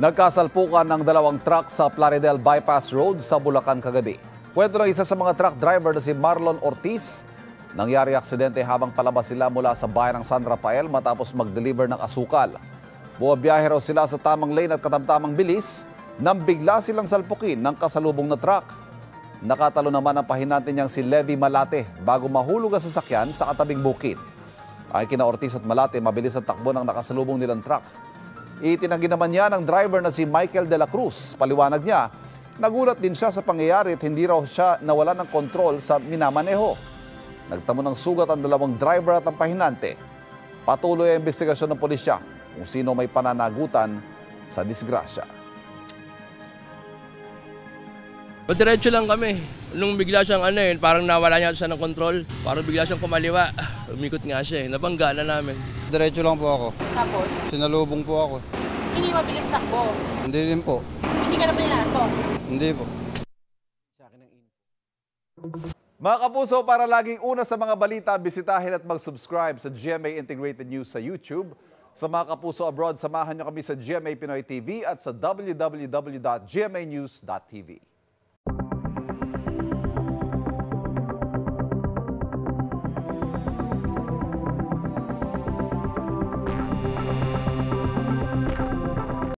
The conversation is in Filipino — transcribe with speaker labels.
Speaker 1: Nagkasalpukan ng dalawang truck sa Plaridel Bypass Road sa Bulacan kagabi. Kwento ng isa sa mga truck driver na si Marlon Ortiz. Nangyari aksidente habang palabas sila mula sa bayan ng San Rafael matapos mag-deliver ng asukal. Bumabiyahe raw sila sa tamang lane at katamtamang bilis nang bigla silang salpukin ng kasalubong na truck. Nakatalo naman ang pahinante niyang si Levi Malate bago mahulog ang sasakyan sa katabing bukid. Ay kina Ortiz at Malate, mabilis ang takbo ng nakasalubong nilang truck. Itinanggi naman niya ng driver na si Michael de la Cruz. Paliwanag niya, nagulat din siya sa pangyayari at hindi raw siya nawalan ng kontrol sa minamaneho. Nagtamo ng sugat ang dalawang driver at ang pahinante. Patuloy ang investigasyon ng pulisya kung sino may pananagutan sa disgrasya.
Speaker 2: Diretso lang kami. Nung bigla siyang parang nawala niya siya ng kontrol. Parang bigla siyang kumaliwa. Umikot nga siya Nabangga na namin.
Speaker 3: Diretso lang po ako.
Speaker 4: Tapos?
Speaker 3: Sinalubong po ako.
Speaker 4: Hindi mabilis takbo?
Speaker 3: Hindi rin po.
Speaker 4: Hindi ka na ba nilatok?
Speaker 3: Hindi po.
Speaker 1: Mga kapuso, para laging una sa mga balita, bisitahin at mag-subscribe sa GMA Integrated News sa YouTube. Sa mga kapuso abroad, samahan niyo kami sa GMA Pinoy TV at sa www.gmanews.tv.